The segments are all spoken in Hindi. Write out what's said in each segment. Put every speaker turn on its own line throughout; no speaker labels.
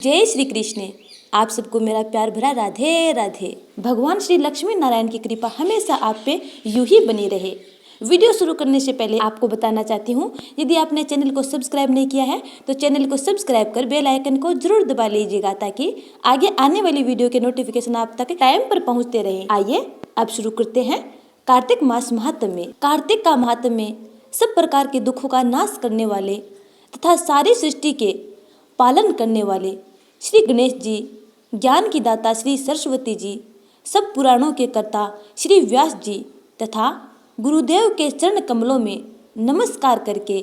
जय श्री कृष्ण। आप सबको मेरा प्यार भरा राधे राधे। भगवान श्री लक्ष्मी नारायण की कृपा हमेशा आप पे यूं ही बनी रहे। वीडियो शुरू करने से पहले आपको बताना चाहती हूँ, यदि आपने चैनल को सब्सक्राइब नहीं किया है तो चैनल को सब्सक्राइब कर बेल आइकन को जरूर दबा लीजिएगा, ताकि आगे आने वाली वीडियो के नोटिफिकेशन आप तक टाइम पर पहुँचते रहे। आइए अब शुरू करते हैं कार्तिक मास महात्म्य। कार्तिक का महात्म्य सब प्रकार के दुखों का नाश करने वाले तथा सारी सृष्टि के पालन करने वाले श्री गणेश जी, ज्ञान की दाता श्री सरस्वती जी, सब पुराणों के कर्ता श्री व्यास जी तथा गुरुदेव के चरण कमलों में नमस्कार करके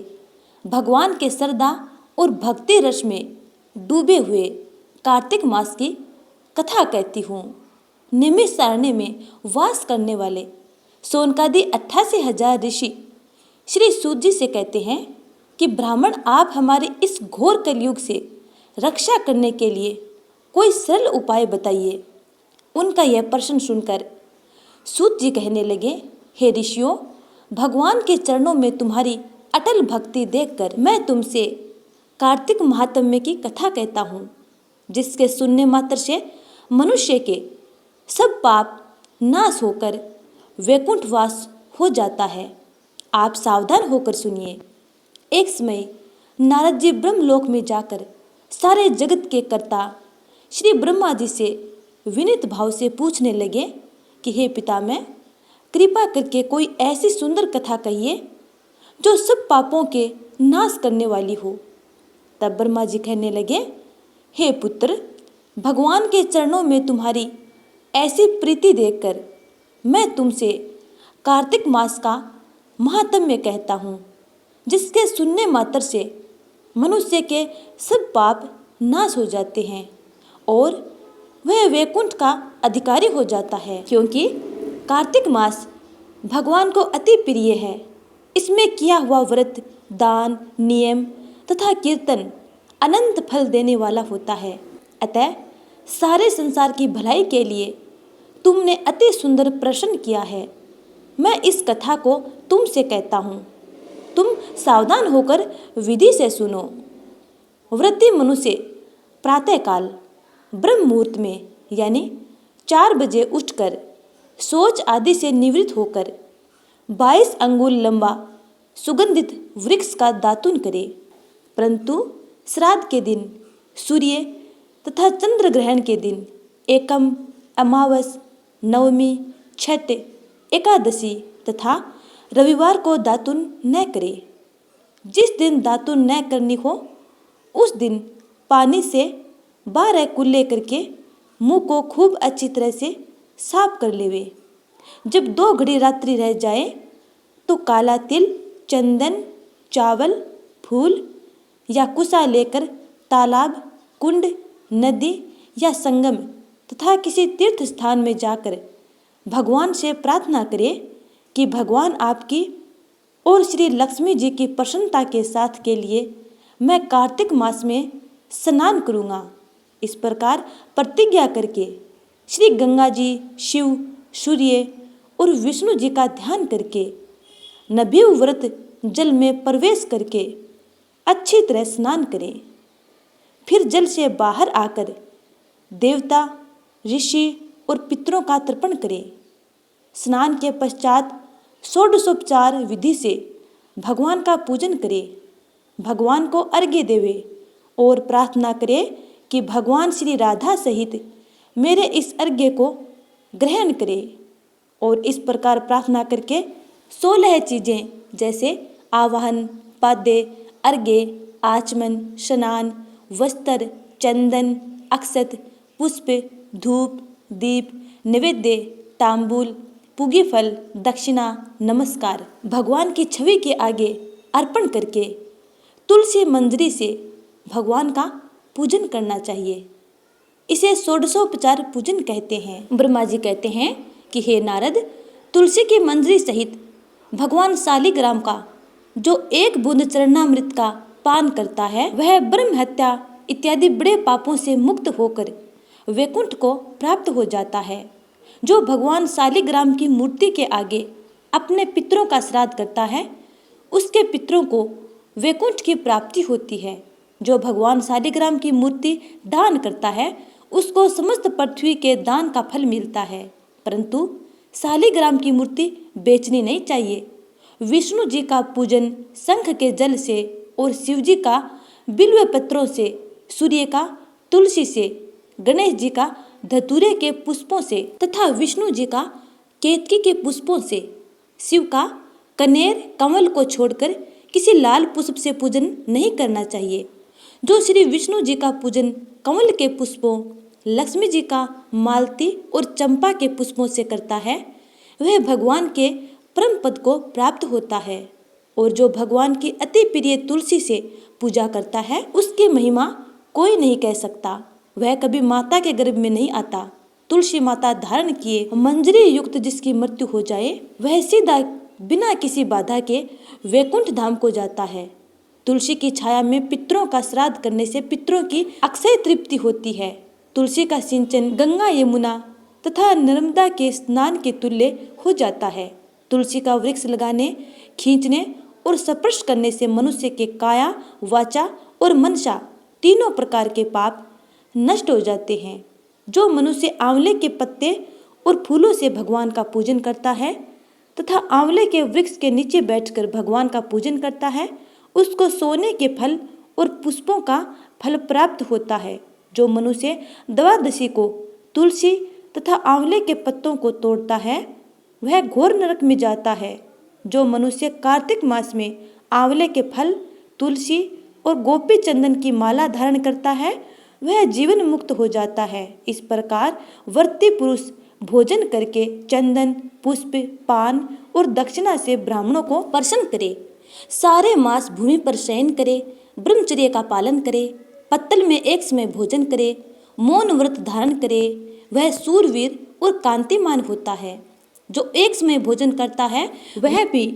भगवान के श्रद्धा और भक्ति रस में डूबे हुए कार्तिक मास की कथा कहती हूँ। निमिषारण्य में वास करने वाले सोनकादि 88,000 ऋषि श्री सूत जी से कहते हैं कि ब्राह्मण, आप हमारे इस घोर कलयुग से रक्षा करने के लिए कोई सरल उपाय बताइए। उनका यह प्रश्न सुनकर सूत जी कहने लगे, हे ऋषियों, भगवान के चरणों में तुम्हारी अटल भक्ति देखकर मैं तुमसे कार्तिक महात्म्य की कथा कहता हूँ, जिसके सुनने मात्र से मनुष्य के सब पाप नाश होकर वैकुंठवास हो जाता है। आप सावधान होकर सुनिए। एक समय नारद जी ब्रह्मलोक में जाकर सारे जगत के कर्ता श्री ब्रह्मा जी से विनीत भाव से पूछने लगे कि हे पितामह, कृपा करके कोई ऐसी सुंदर कथा कहिए जो सब पापों के नाश करने वाली हो। तब ब्रह्मा जी कहने लगे, हे पुत्र, भगवान के चरणों में तुम्हारी ऐसी प्रीति देखकर मैं तुमसे कार्तिक मास का महात्म्य कहता हूँ, जिसके सुनने मात्र से मनुष्य के सब पाप नाश हो जाते हैं और वह वैकुंठ का अधिकारी हो जाता है। क्योंकि कार्तिक मास भगवान को अति प्रिय है। इसमें किया हुआ व्रत, दान, नियम तथा कीर्तन अनंत फल देने वाला होता है। अतः सारे संसार की भलाई के लिए तुमने अति सुंदर प्रश्न किया है। मैं इस कथा को तुमसे कहता हूँ, तुम सावधान होकर विधि से सुनो। व्रती मनुष्य प्रातःकाल ब्रह्म मुहूर्त में यानी 4 बजे उठकर शौच आदि से निवृत्त होकर 22 अंगुल लंबा सुगंधित वृक्ष का दातुन करे। परंतु श्राद्ध के दिन, सूर्य तथा चंद्र ग्रहण के दिन, एकम, अमावस, नवमी, छठ, एकादशी तथा रविवार को दातुन न करे। जिस दिन दातुन न करनी हो उस दिन पानी से 12 कुल्ले करके मुंह को खूब अच्छी तरह से साफ कर लेवे। जब 2 घड़ी रात्रि रह जाए तो काला तिल, चंदन, चावल, फूल या कुसा लेकर तालाब, कुंड, नदी या संगम तथा किसी तीर्थ स्थान में जाकर भगवान से प्रार्थना करे कि भगवान आपकी और श्री लक्ष्मी जी की प्रसन्नता के साथ के लिए मैं कार्तिक मास में स्नान करूँगा। इस प्रकार प्रतिज्ञा करके श्री गंगा जी, शिव, सूर्य और विष्णु जी का ध्यान करके नवयुग व्रत जल में प्रवेश करके अच्छी तरह स्नान करें। फिर जल से बाहर आकर देवता, ऋषि और पितरों का तर्पण करें। स्नान के पश्चात षोडशोपचार विधि से भगवान का पूजन करें। भगवान को अर्घ्य देवे और प्रार्थना करे कि भगवान श्री राधा सहित मेरे इस अर्घ्य को ग्रहण करे। और इस प्रकार प्रार्थना करके 16 चीज़ें जैसे आवाहन, पाद्य, अर्घ्य, आचमन, स्नान, वस्त्र, चंदन, अक्षत, पुष्प, धूप, दीप, नैवेद्य, तांबूल, पूगी फल, दक्षिणा, नमस्कार भगवान की छवि के आगे अर्पण करके तुलसी मंजरी से भगवान का पूजन करना चाहिए। इसे षोडशोपचार पूजन कहते हैं। ब्रह्मा जी कहते हैं कि हे नारद, तुलसी की मंजरी सहित भगवान शालिग्राम का जो 1 बूंद चरणामृत का पान करता है, वह ब्रह्म हत्या इत्यादि बड़े पापों से मुक्त होकर वैकुंठ को प्राप्त हो जाता है। जो भगवान शालिग्राम की मूर्ति के आगे अपने पितरों का श्राद्ध करता है, उसके पितरों को वैकुंठ की प्राप्ति होती है। जो भगवान शालिग्राम की मूर्ति दान करता है उसको समस्त पृथ्वी के दान का फल मिलता है, परंतु शालिग्राम की मूर्ति बेचनी नहीं चाहिए। विष्णु जी का पूजन शंख के जल से और शिव जी का बिल्व पत्रों से, सूर्य का तुलसी से, गणेश जी का धतूरे के पुष्पों से तथा विष्णु जी का केतकी के पुष्पों से, शिव का कनेर कमल को छोड़कर किसी लाल पुष्प से पूजन नहीं करना चाहिए। जो श्री विष्णु जी का पूजन कमल के पुष्पों, लक्ष्मी जी का मालती और चंपा के पुष्पों से करता है वह भगवान के परम पद को प्राप्त होता है, और जो भगवान की अति प्रिय तुलसी से पूजा करता है उसकी महिमा कोई नहीं कह सकता। वह कभी माता के गर्भ में नहीं आता। तुलसी माता धारण किए मंजरी युक्त जिसकी मृत्यु हो जाए वह सीधा बिना किसी बाधा के वैकुंठ धाम को जाता है। तुलसी की छाया में पितरों का श्राद्ध करने से पितरों की अक्षय तृप्ति होती है। तुलसी का सिंचन गंगा, यमुना तथा नर्मदा के स्नान के तुल्य हो जाता है। तुलसी का वृक्ष लगाने, खींचने और स्पर्श करने से मनुष्य के काया, वाचा और मनसा तीनों प्रकार के पाप नष्ट हो जाते हैं। जो मनुष्य आंवले के पत्ते और फूलों से भगवान का पूजन करता है तथा आंवले के वृक्ष के नीचे बैठकर भगवान का पूजन करता है उसको सोने के फल और पुष्पों का फल प्राप्त होता है। जो मनुष्य द्वादशी को तुलसी तथा आंवले के पत्तों को तोड़ता है वह घोर नरक में जाता है। जो मनुष्य कार्तिक मास में आंवले के फल, तुलसी और गोपी चंदन की माला धारण करता है वह जीवन मुक्त हो जाता है। इस प्रकार व्रती पुरुष भोजन करके चंदन, पुष्प, पान और दक्षिणा से ब्राह्मणों को प्रसन्न करे, सारे मास भूमि पर शयन करे, ब्रह्मचर्य का पालन करे, पत्तल में एक समय भोजन करे, मौन व्रत धारण करे, वह सूरवीर और कांतिमान होता है। जो एक समय भोजन करता है वह भी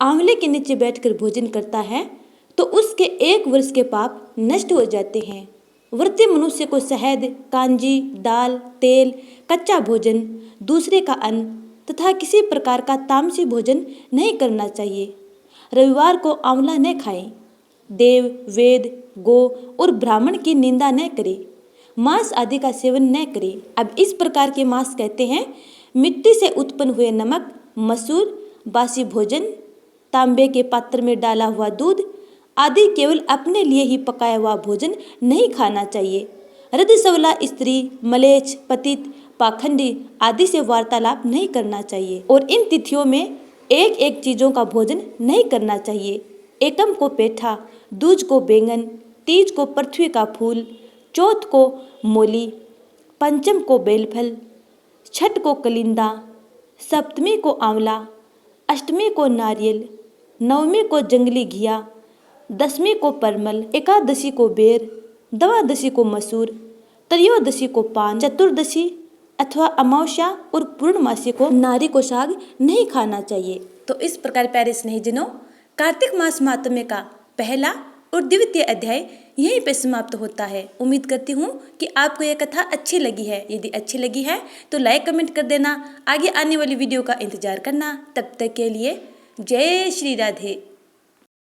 आंवले के नीचे बैठकर भोजन करता है तो उसके 1 वर्ष के पाप नष्ट हो जाते हैं। व्रती मनुष्य को शहद, कांजी, दाल, तेल, कच्चा भोजन, दूसरे का अन्न तथा किसी प्रकार का तामसी भोजन नहीं करना चाहिए। रविवार को आंवला न खाएं। देव, वेद, गो और ब्राह्मण की निंदा न करें। मांस आदि का सेवन न करें। अब इस प्रकार के मांस कहते हैं मिट्टी से उत्पन्न हुए नमक, मसूर, बासी भोजन, तांबे के पात्र में डाला हुआ दूध आदि केवल अपने लिए ही पकाया हुआ भोजन नहीं खाना चाहिए। रजस्वला स्त्री, मलेच्छ, पतित, पाखंडी आदि से वार्तालाप नहीं करना चाहिए और इन तिथियों में एक एक चीजों का भोजन नहीं करना चाहिए। एकम को पेठा, दूज को बैंगन, तीज को पृथ्वी का फूल, चौथ को मूली, पंचम को बेलफल, छठ को कलिंदा, सप्तमी को आंवला, अष्टमी को नारियल, नवमी को जंगली घिया, दसवीं को परमल, एकादशी को बेर, द्वादशी को मसूर, त्रयोदशी को पान, चतुर्दशी अथवा अमावस्या और पूर्णमासी को नारी को साग नहीं खाना चाहिए। तो इस प्रकार प्यारे स्नेहीजनों, कार्तिक मास महात्म्य का पहला और द्वितीय अध्याय यहीं पे समाप्त होता है। उम्मीद करती हूँ कि आपको यह कथा अच्छी लगी है। यदि अच्छी लगी है तो लाइक कमेंट कर देना। आगे आने वाली वीडियो का इंतजार करना। तब तक के लिए जय श्री राधे।